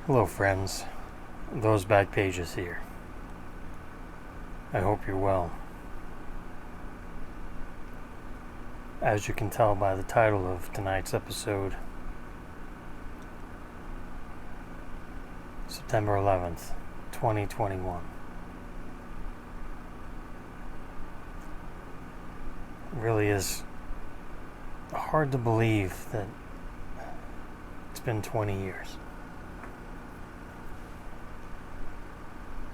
Hello, friends. Those Back Pages here. I hope you're well. As you can tell by the title of tonight's episode, September 11th, 2021. It really is hard to believe that it's been 20 years.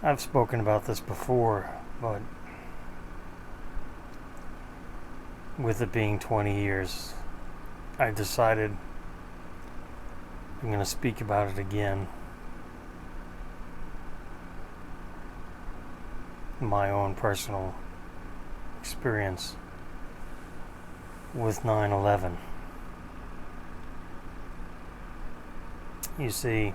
I've spoken about this before, but with it being 20 years, I decided I'm going to speak about it again. My own personal experience with 9/11. You see,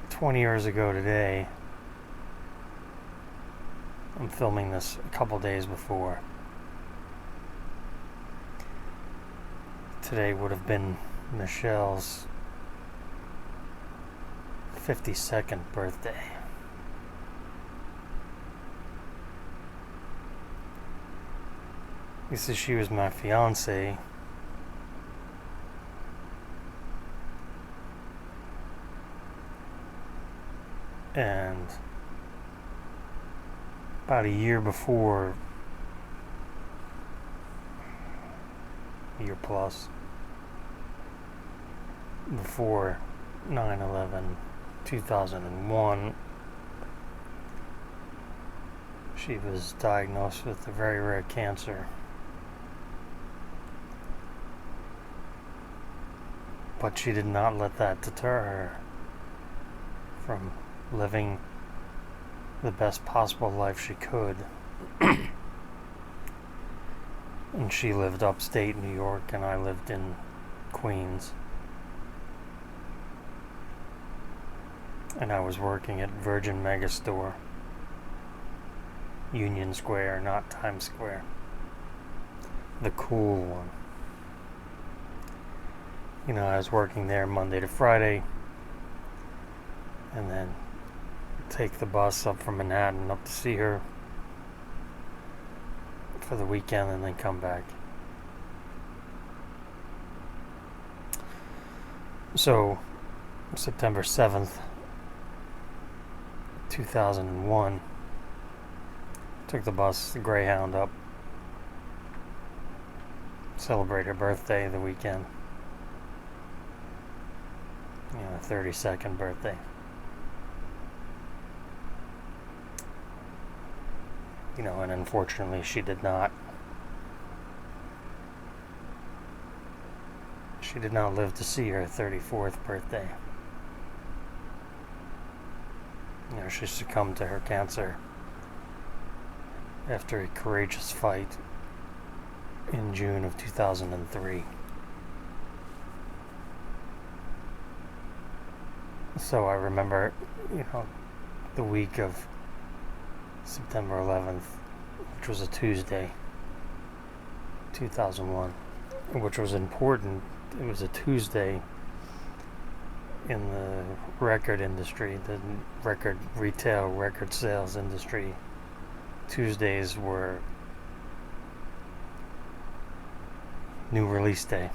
20 years ago today, I'm filming this a couple days before. Today would have been Michelle's 52nd birthday. You see, she was my fiance. And about a year before, year plus, before 9/11, 2001, she was diagnosed with a very rare cancer. But she did not let that deter her from living the best possible life she could. And she lived upstate New York, and I lived in Queens. And I was working at Virgin Megastore, Union Square, not Times Square. The cool one. You know, I was working there Monday to Friday, and then take the bus up from Manhattan up to see her for the weekend, and then come back. So, September 7th, 2001, took the bus, the Greyhound, up, celebrate her birthday the weekend. 32nd birthday. And unfortunately she did not. She did not live to see her 34th birthday. She succumbed to her cancer after a courageous fight in June of 2003. So I remember, the week of September 11th, which was a Tuesday, 2001, which was important. It was a Tuesday in the record industry, the record retail, record sales industry. Tuesdays were new release day.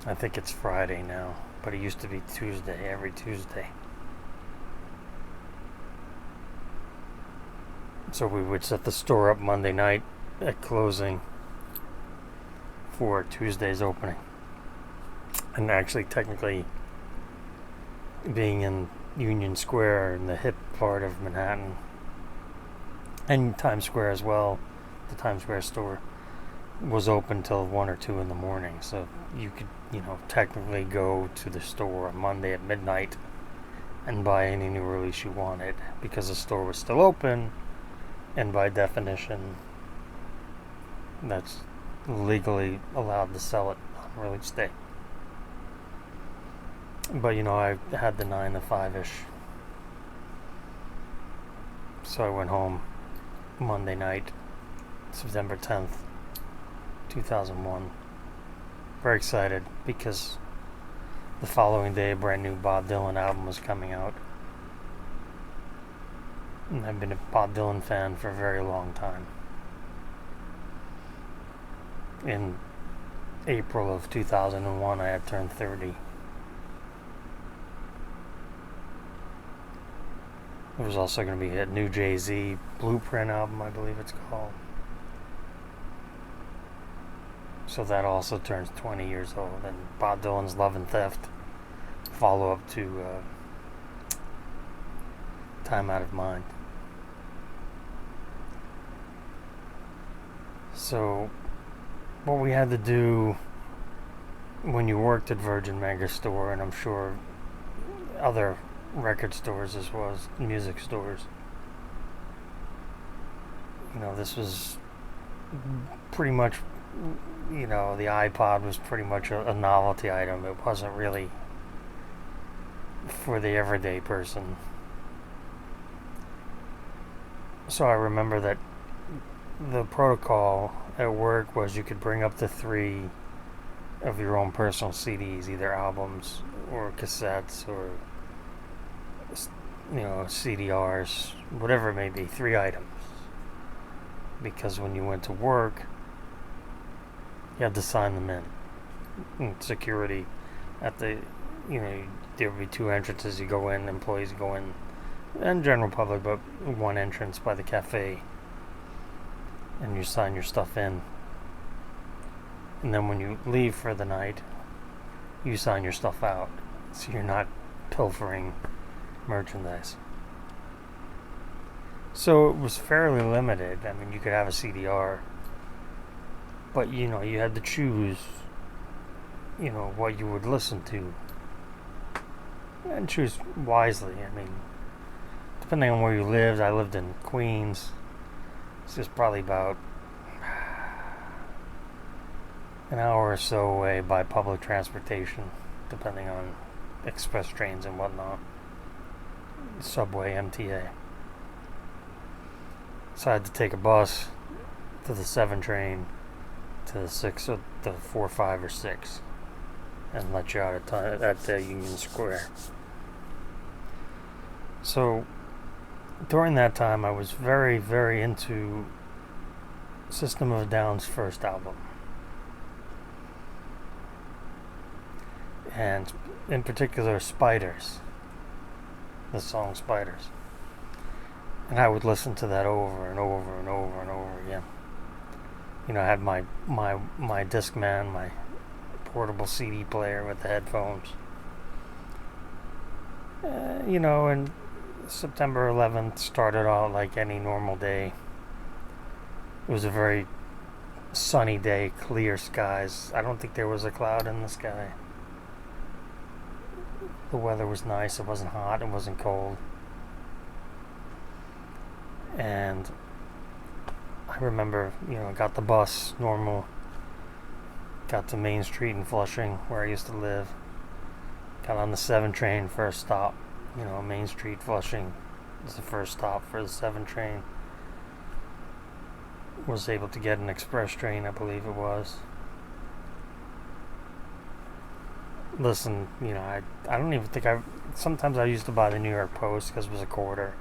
I think it's Friday now, but it used to be Tuesday, every Tuesday. So we would set the store up Monday night at closing for Tuesday's opening. And actually, technically, being in Union Square, in the hip part of Manhattan, and Times Square as well, the Times Square store was open till 1 or 2 in the morning. So you could, technically go to the store on Monday at midnight and buy any new release you wanted, because the store was still open, and by definition, that's legally allowed to sell it on release day. But I had the 9 to 5-ish, so I went home Monday night, September 10th, 2001, very excited because the following day a brand new Bob Dylan album was coming out. And I've been a Bob Dylan fan for a very long time. In April of 2001, I had turned 30. There was also going to be a new Jay-Z Blueprint album, I believe it's called. So that also turns 20 years old. And Bob Dylan's Love and Theft, follow-up to Time Out of Mind. So what we had to do when you worked at Virgin Megastore, and I'm sure other record stores as well as music stores, this was pretty much, the iPod was pretty much a novelty item. It wasn't really for the everyday person. So I remember that the protocol at work was you could bring up to 3 of your own personal CDs, either albums or cassettes or CDRs, whatever it may be, 3 items. Because when you went to work, you had to sign them in. And security at the, there would be 2 entrances. You go in, employees go in, and general public, but 1 entrance by the cafe. And you sign your stuff in. And then when you leave for the night, you sign your stuff out. So you're not pilfering merchandise. So it was fairly limited. I mean, you could have a CDR, but you had to choose what you would listen to, and choose wisely. I mean, depending on where you lived, I lived in Queens. It's just probably about an hour or so away by public transportation, depending on express trains and whatnot, subway, MTA. So I had to take a bus to the 7 train, to the 6, or the 4, 5, or 6, and let you out at Union Square. So during that time, I was very, very into System of a Down's first album. And in particular, Spiders. The song Spiders. And I would listen to that over and over and over and over again. I had my Discman, my portable CD player with the headphones. And September 11th started out like any normal day. It was a very sunny day, clear skies. I don't think there was a cloud in the sky. The weather was nice. It wasn't hot. It wasn't cold. And I remember, got the bus, normal. Got to Main Street in Flushing, where I used to live. Got on the 7 train, first stop. Main Street, Flushing was the first stop for the 7 train. Was able to get an express train, I believe it was. Listen, I don't even think sometimes I used to buy the New York Post because it was a quarter.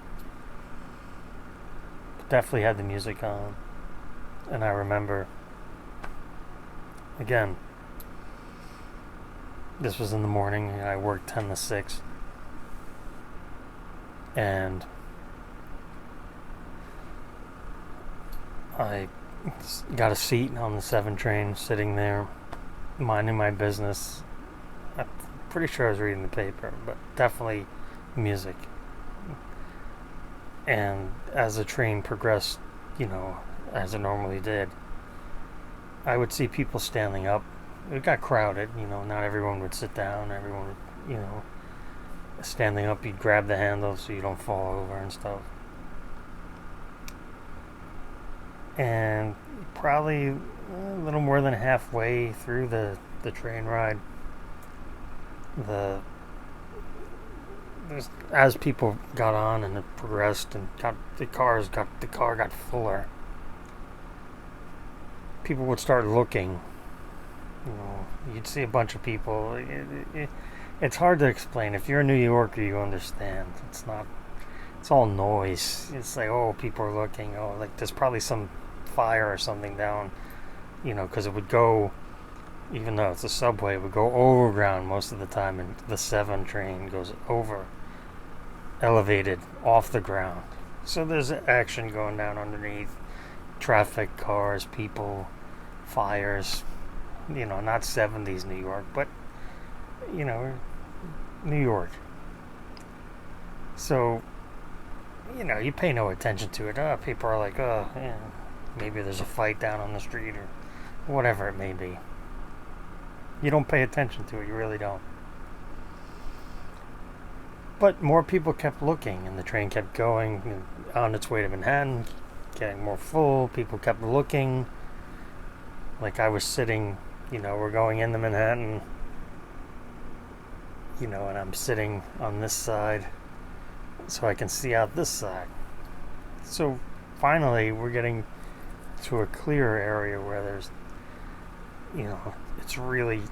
But definitely had the music on. And I remember, again, this was in the morning, and I worked 10 to 6. And I got a seat on the 7 train, sitting there, minding my business. I'm pretty sure I was reading the paper, but definitely music. And as the train progressed, as it normally did, I would see people standing up. It got crowded, not everyone would sit down. Everyone would, standing up, you'd grab the handle so you don't fall over and stuff. And probably a little more than halfway through the train ride, as people got on and it progressed and the car got fuller, people would start looking You know, you'd see a bunch of people. It's hard to explain. If you're a New Yorker, you understand. It's not. It's all noise. It's like, oh, people are looking. Oh, like there's probably some fire or something down. You know, because it would go, even though it's a subway, it would go overground most of the time, and the 7 train goes over, elevated off the ground. So there's action going down underneath. Traffic, cars, people, fires. You know, not 70s New York, but, you know, New York. So, you know, you pay no attention to it. People are like, oh, yeah, maybe there's a fight down on the street or whatever it may be. You don't pay attention to it, you really don't. But more people kept looking, and the train kept going on its way to Manhattan, getting more full. People kept looking. Like I was sitting, you know, we're going into Manhattan, you know, and I'm sitting on this side so I can see out this side. So finally, we're getting to a clearer area where there's, you know, it's really,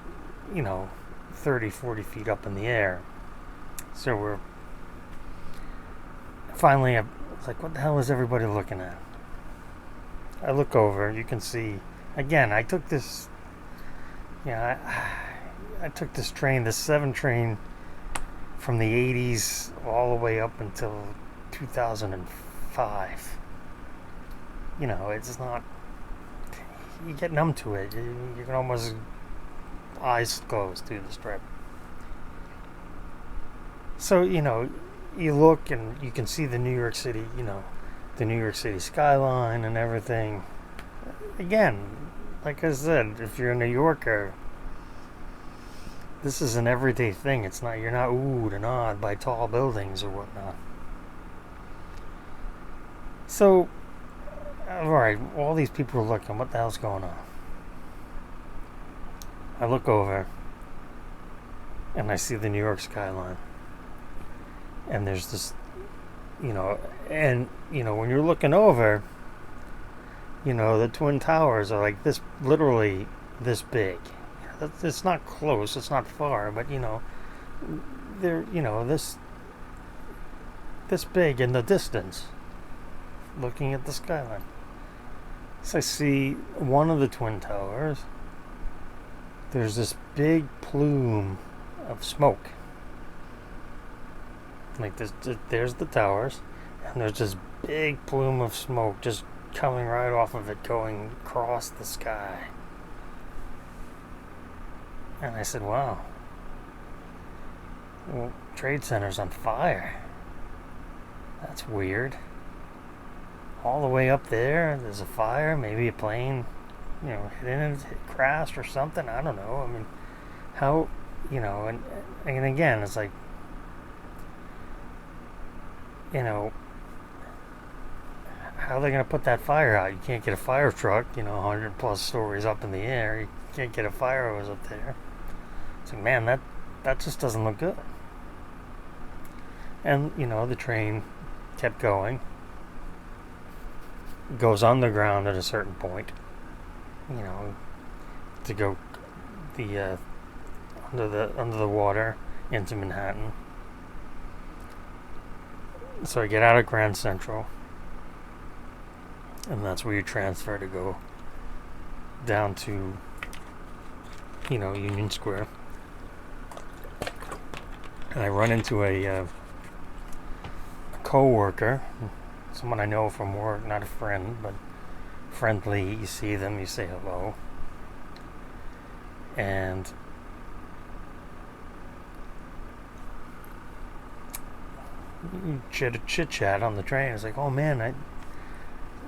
you know, 30, 40 feet up in the air. So we're finally, I was like, what the hell is everybody looking at? I look over, you can see, again, I took this, I took this train, this 7 train, from the 80s all the way up until 2005. You know, it's not, you get numb to it. You can almost eyes closed through this trip. So, you know, you look and you can see the New York City, you know, the New York City skyline and everything. Again, like I said, if you're a New Yorker, this is an everyday thing. It's not, you're not oohed and awed by tall buildings or whatnot. So, alright, all these people are looking, what the hell's going on? I look over and I see the New York skyline. And there's this, you know, and, you know, when you're looking over, you know, the Twin Towers are like this, literally this big. It's not close, it's not far, but, you know, they're, you know, this big in the distance, looking at the skyline. So I see one of the Twin Towers. There's this big plume of smoke. Like this, there's the towers, and there's this big plume of smoke just coming right off of it, going across the sky. And I said, wow, well, Trade Center's on fire. That's weird. All the way up there's a fire, maybe a plane, you know, hit in it, crashed or something, I don't know. I mean, how, you know, and again, it's like, you know, how are they going to put that fire out? You can't get a fire truck, you know, 100 plus stories up in the air. You can't get a fire hose up there. It's like, man, that just doesn't look good. And, you know, the train kept going. Goes underground at a certain point, you know, to go the under the water into Manhattan. So I get out of Grand Central, and that's where you transfer to go down to, you know, Union Square. And I run into a co-worker, someone I know from work, not a friend, but friendly. You see them, you say hello. And you chit chat on the train. It's like, oh man,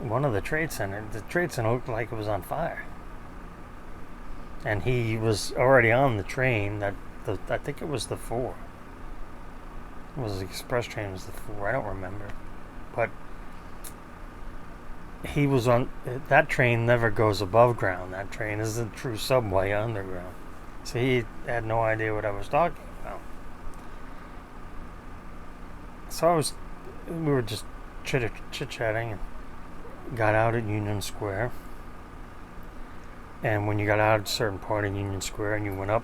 the Trade Center looked like it was on fire. And he was already on the train I think it was the 4. It was the express train, it was the 4, I don't remember. But he was on, that train never goes above ground. That train is a true subway underground. So he had no idea what I was talking about. So we were just chit-chatting and got out at Union Square. And when you got out at a certain part in Union Square and you went up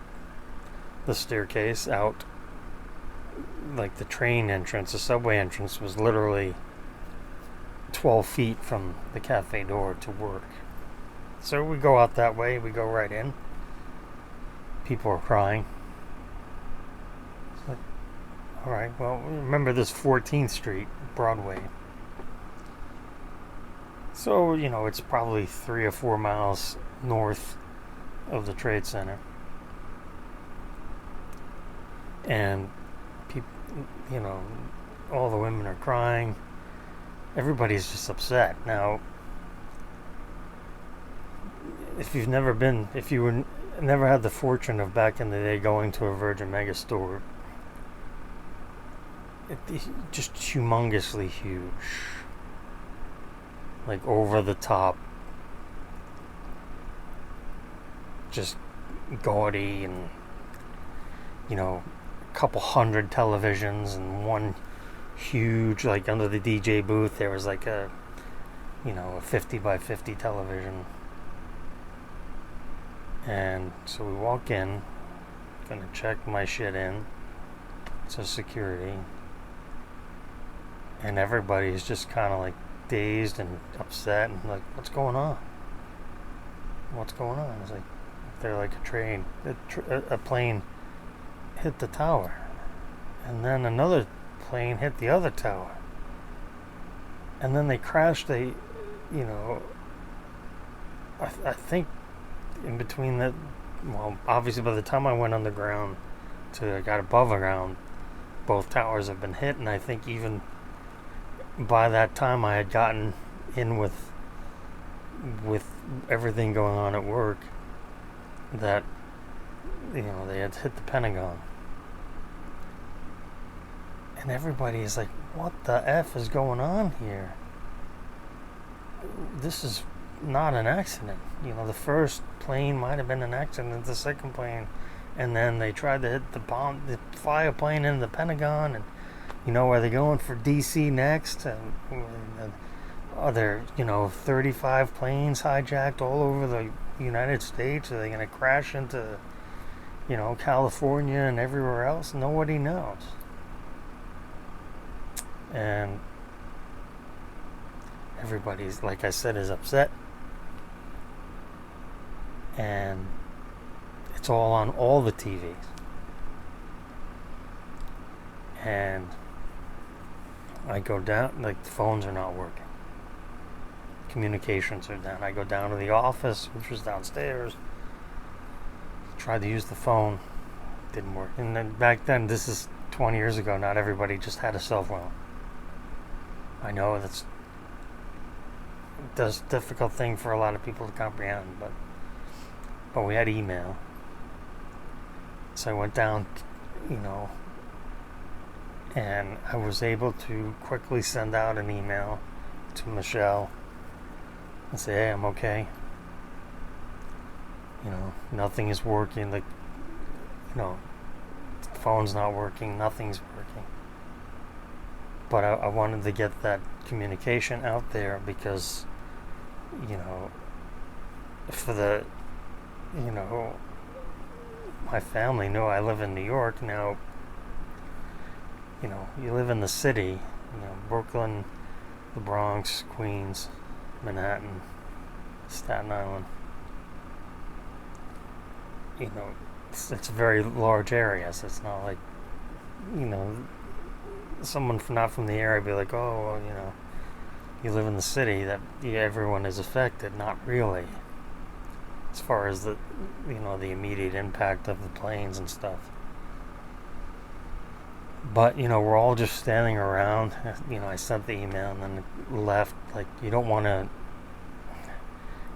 the staircase out, like the train entrance, the subway entrance was literally 12 feet from the cafe door to work. So we go out that way, we go right in. People are crying. It's like, all right, well, remember this 14th Street, Broadway. So, it's probably 3 or 4 miles north of the Trade Center. And people, all the women are crying. Everybody's just upset. Now, if you never had the fortune of back in the day going to a Virgin Megastore, it's just humongously huge. Like over the top, just gaudy, and a couple hundred televisions, and one huge, like under the DJ booth there was like a 50 by 50 television. And so we walk in, gonna check my shit in to security, and everybody's just kind of like dazed and upset and like, what's going on? It's like, they're like a plane hit the tower, and then another plane hit the other tower, and then they crashed. I think in between that, well, obviously by the time I went underground to got above ground, both towers have been hit, and I think even by that time I had gotten in with everything going on at work, that they had hit the Pentagon. And everybody is like, what the F is going on here? This is not an accident. The first plane might have been an accident, the second plane, and then they tried to hit the fly a plane into the Pentagon, and are they going for DC next? And are there 35 planes hijacked all over the United States? Are they going to crash into California and everywhere else? Nobody knows. And everybody's, like I said, is upset, and it's all on all the TVs, and I go down, like the phones are not working, communications are down. I go down to the office, which was downstairs, tried to use the phone, didn't work. And then back then, this is 20 years ago, not everybody just had a cell phone. I know that's a difficult thing for a lot of people to comprehend, but we had email. So I went down, and I was able to quickly send out an email to Michelle and say, hey, I'm okay. Nothing is working. Like, the phone's not working. Nothing's working. But I wanted to get that communication out there because, for the, my family knew I live in New York now. You live in the city, Brooklyn, the Bronx, Queens, Manhattan, Staten Island. It's a very large area, so it's not like, someone not from the area be like, oh, well, you live in the city, that everyone is affected. Not really. As far as the immediate impact of the planes and stuff. But, we're all just standing around. I sent the email and then it left. Like, you don't want to.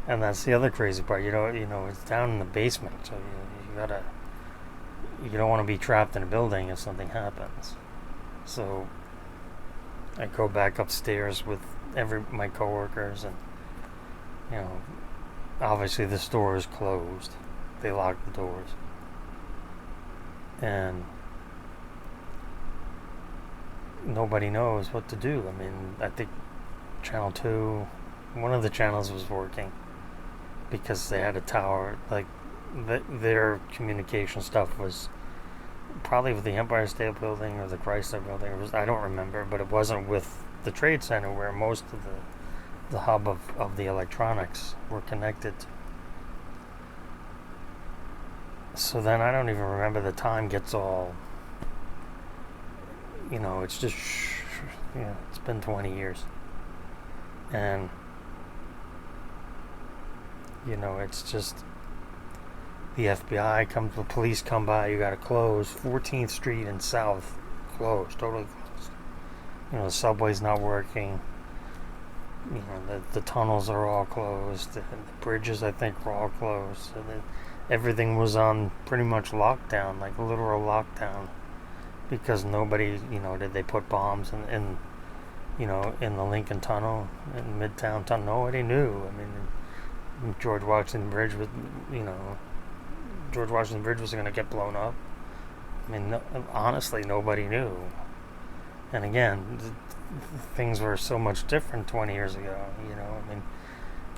And that's the other crazy part. It's down in the basement, so you don't want to be trapped in a building if something happens. So I go back upstairs with my coworkers, and obviously the store is closed. They locked the doors, and nobody knows what to do. I mean, I think Channel 2, one of the channels was working, because they had a tower. Like their communication stuff was probably with the Empire State Building or the Chrysler Building. It was, I don't remember, but it wasn't with the Trade Center where most of the hub of the electronics were connected to. So then I don't even remember, the time gets all, it's just, it's been 20 years. And, it's just, the FBI comes, the police come by, you gotta close 14th Street and South, closed, totally closed. The subway's not working. The tunnels are all closed. The bridges, I think, were all closed. So everything was on pretty much lockdown, like literal lockdown, because nobody, did they put bombs in the Lincoln Tunnel, in Midtown Tunnel? Nobody knew. I mean, George Washington Bridge was going to get blown up. I mean, honestly, nobody knew. And again, things were so much different 20 years ago. I mean,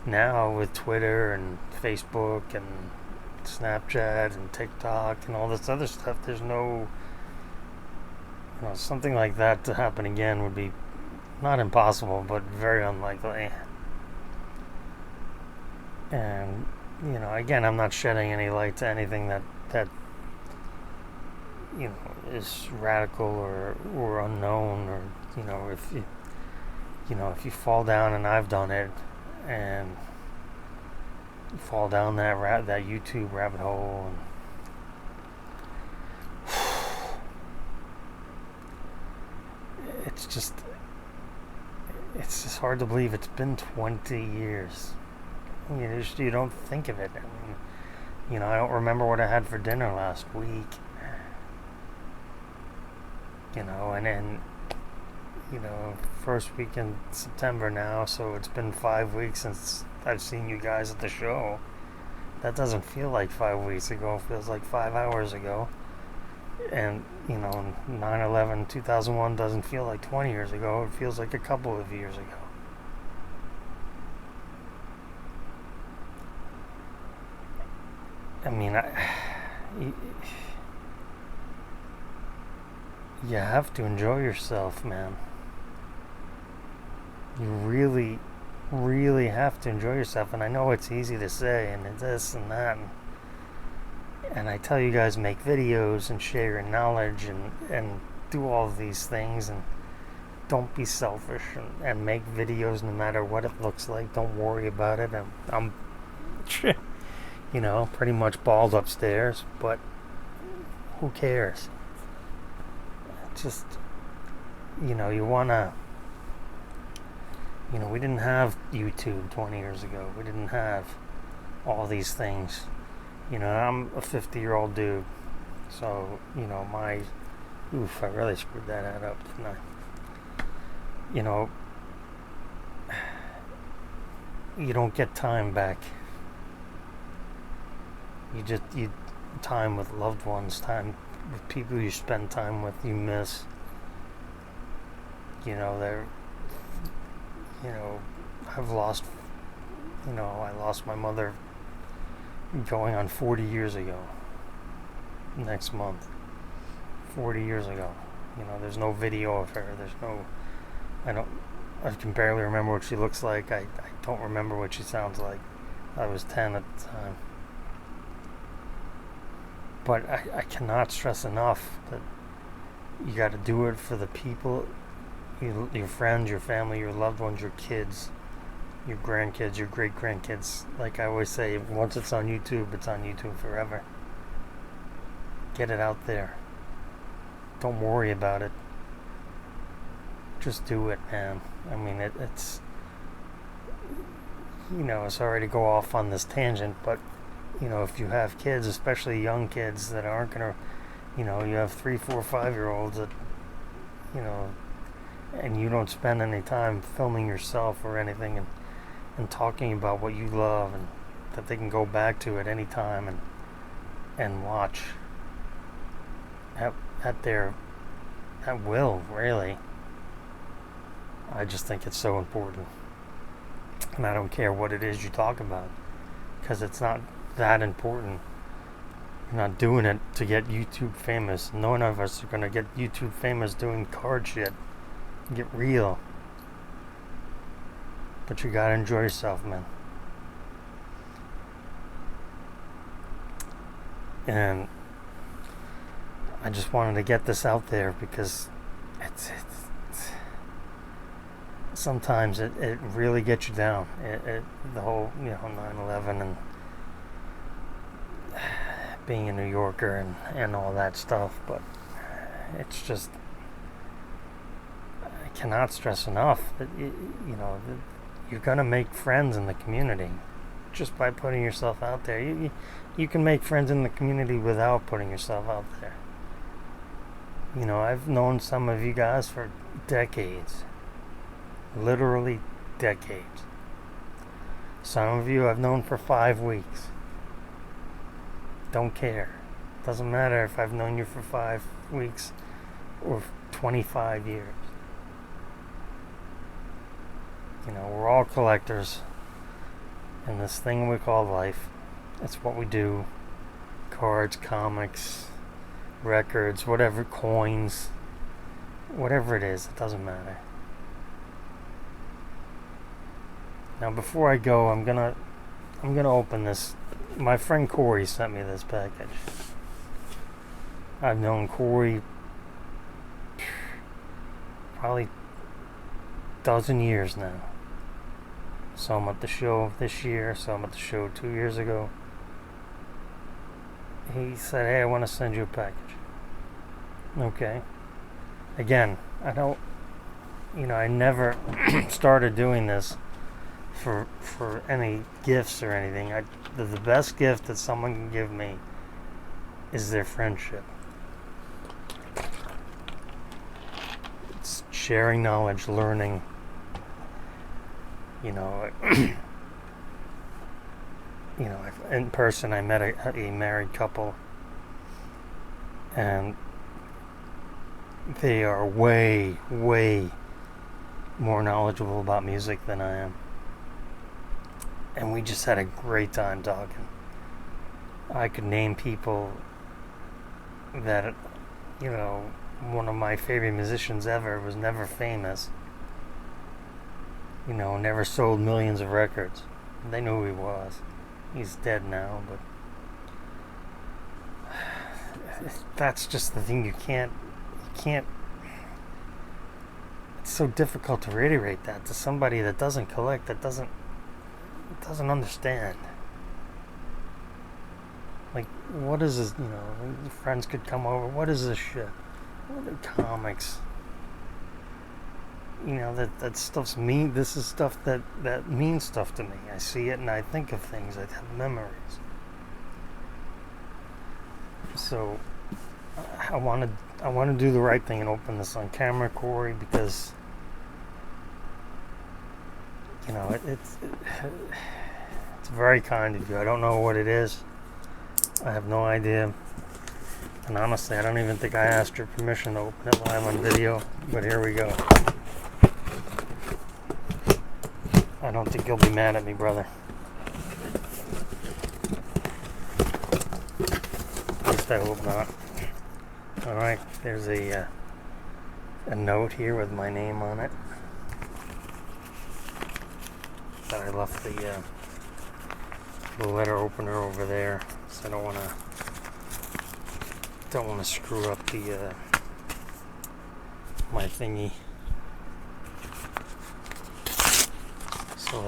now with Twitter and Facebook and Snapchat and TikTok and all this other stuff, there's no, something like that to happen again would be not impossible, but very unlikely. And, again, I'm not shedding any light to anything that is radical or unknown, or, if you fall down, and I've done it, and fall down that YouTube rabbit hole, and it's just hard to believe it's been 20 years. You don't think of it. I mean, I don't remember what I had for dinner last week. And then, first week in September now, so it's been 5 weeks since I've seen you guys at the show. That doesn't feel like 5 weeks ago. It feels like 5 hours ago. And, 9/11, 2001 doesn't feel like 20 years ago. It feels like a couple of years ago. I mean, you have to enjoy yourself, man. You really, really have to enjoy yourself. And I know it's easy to say, and this and that. And I tell you guys, make videos and share your knowledge and do all of these things. And don't be selfish, and make videos no matter what it looks like. Don't worry about it. I'm pretty much bald upstairs, but who cares? Just, you want to, we didn't have YouTube 20 years ago. We didn't have all these things. I'm a 50-year-old dude. So, I really screwed that ad up, didn't I? You don't get time back. You time with loved ones, time with people you spend time with, you miss. I've lost, I lost my mother going on 40 years ago. Next month. 40 years ago. There's no video of her. I can barely remember what she looks like. I don't remember what she sounds like. I was 10 at the time. But I cannot stress enough that you got to do it for the people, your friends, your family, your loved ones, your kids, your grandkids, your great-grandkids. Like I always say, once it's on YouTube, it's on YouTube forever. Get it out there. Don't worry about it. Just do it, man. I mean, it's sorry to go off on this tangent, but if you have kids, especially young kids that aren't gonna, you have 3, 4, 5-year-olds that, and you don't spend any time filming yourself or anything and talking about what you love, and that they can go back to at any time and watch at will, really. I just think it's so important. And I don't care what it is you talk about. because it's not that important. You're not doing it to get YouTube famous. None of us are gonna get YouTube famous doing card shit. Get real. But you gotta enjoy yourself, man. And I just wanted to get this out there because it's sometimes it really gets you down. The whole 9/11 and being a New Yorker and all that stuff, but it's just, I cannot stress enough that you're gonna make friends in the community just by putting yourself out there. You can make friends in the community without putting yourself out there. I've known some of you guys for decades, literally decades. Some of you I've known for 5 weeks. Don't care. Doesn't matter if I've known you for 5 weeks or 25 years. We're all collectors in this thing we call life. It's what we do. Cards, comics, records, whatever, coins, whatever it is, it doesn't matter. Now before I go, I'm gonna open this. My friend Corey sent me this package. I've known Corey probably 12 years now. Saw him at the show this year, saw him at the show 2 years ago. He said, "Hey, I want to send you a package." Okay. Again, I never started doing this for any gifts or anything. The best gift that someone can give me is their friendship. It's sharing knowledge, learning. In person I met a married couple, and they are way, way more knowledgeable about music than I am. And we just had a great time talking. I could name people that, one of my favorite musicians ever was never famous. Never sold millions of records. They knew who he was. He's dead now, but that's just the thing. You can't, it's so difficult to reiterate that to somebody that doesn't collect, that doesn't understand. Like, what is this, friends could come over, what is this shit? What are comics? That stuff's mean. This is stuff that means stuff to me. I see it and I think of things. I have memories. So I want to do the right thing and open this on camera, Corey, because it's very kind of you. I don't know what it is. I have no idea. And honestly, I don't even think I asked your permission to open it live on video. But here we go. I don't think you'll be mad at me, brother. At least I hope not. Alright, there's a note here with my name on it. But I left the letter opener over there, so I don't want to screw up the my thingy. So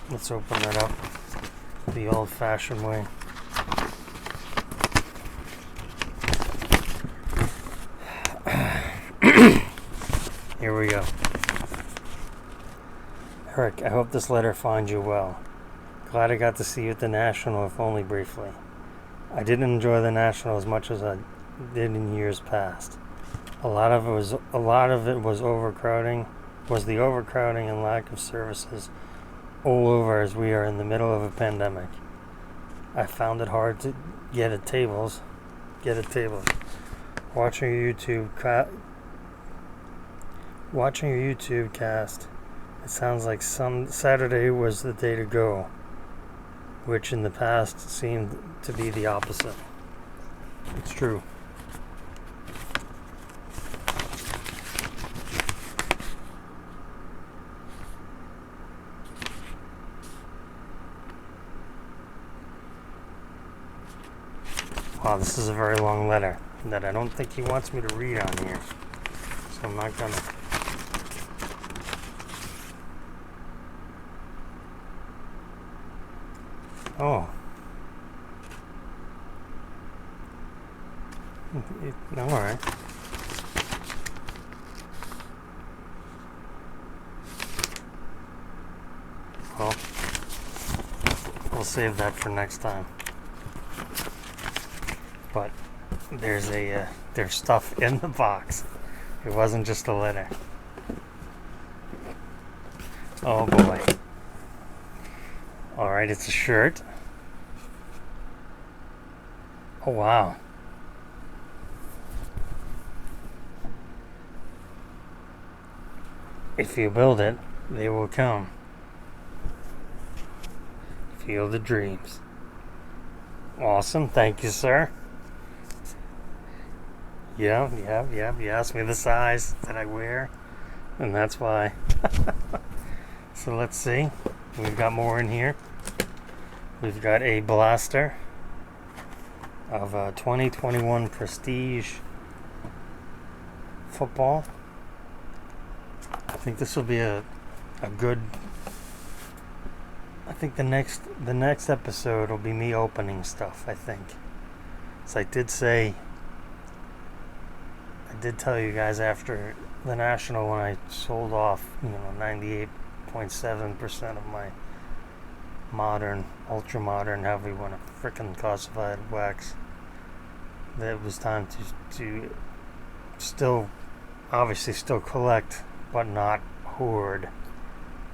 let's open that up the old-fashioned way. Here we go. Eric, I hope this letter finds you well. Glad I got to see you at the National, if only briefly. I didn't enjoy the National as much as I did in years past. A lot of it was overcrowding, the overcrowding and lack of services all over, as we are in the middle of a pandemic. I found it hard to get at tables. Watching your YouTube cast, it sounds like Saturday was the day to go. which in the past seemed to be the opposite. It's true. Wow, this is a very long letter that I don't think he wants me to read on here. So I'm not gonna. Oh. Alright. Well, we'll save that for next time. But there's stuff in the box. It wasn't just a letter. Oh boy. Alright, it's a shirt. Oh wow. If you build it, they will come. Feel the dreams. Awesome, thank you, sir. Yeah. You asked me the size that I wear, and that's why. So let's see. We've got more in here. We've got a blaster of a 2021 Prestige football. I think this will be a good. I think the next episode will be me opening stuff. I think. So I did tell you guys after the National when I sold off, 98.7% of my modern, ultra modern, however you want to frickin' classify it, wax, that it was time to still, obviously still collect, but not hoard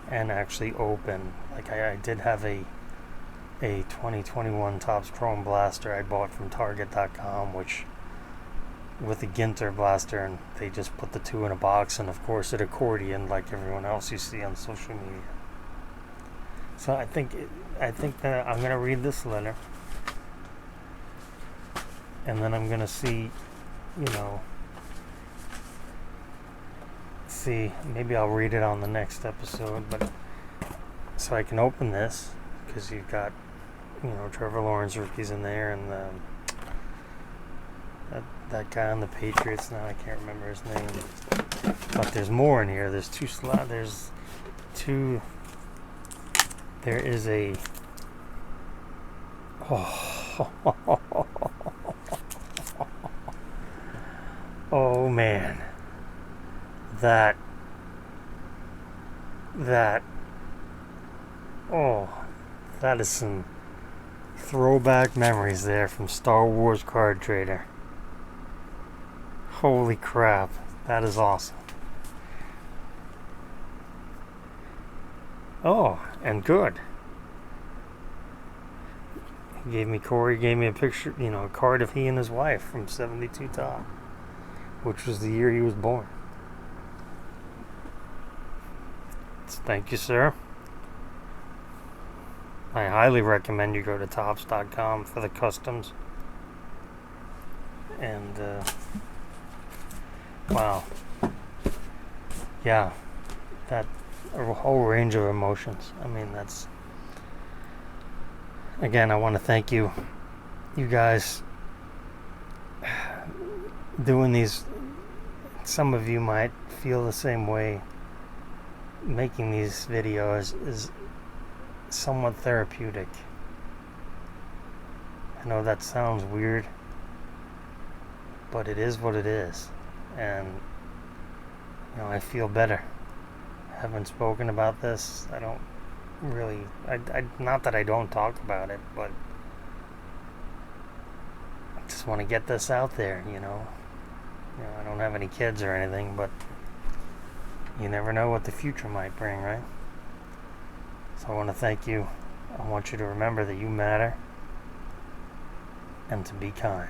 and actually open. Like I did have a 2021 Topps Chrome blaster I bought from Target.com, which with a Ginter blaster, and they just put the two in a box, and of course it accordioned like everyone else you see on social media. So I think that I'm gonna read this letter, and then I'm gonna see maybe I'll read it on the next episode, but so I can open this because you've got Trevor Lawrence rookies in there, and that guy on the Patriots, now I can't remember his name, but there's more in here. There is a oh man, that is some throwback memories there from Star Wars Card Trader. Holy crap, that is awesome. Oh, and good. Corey gave me a picture, a card of he and his wife from 72 Top, which was the year he was born. Thank you, sir. I highly recommend you go to Topps.com for the customs. And, wow. Yeah, that a whole range of emotions. I mean, that's, again, I want to thank you guys doing these. Some of you might feel the same way. Making these videos is somewhat therapeutic. I know that sounds weird, but it is what it is. And I feel better. I haven't spoken about this. I don't really, not that I don't talk about it, but I just want to get this out there, I don't have any kids or anything, but you never know what the future might bring, right? So I want to thank you. I want you to remember that you matter and to be kind.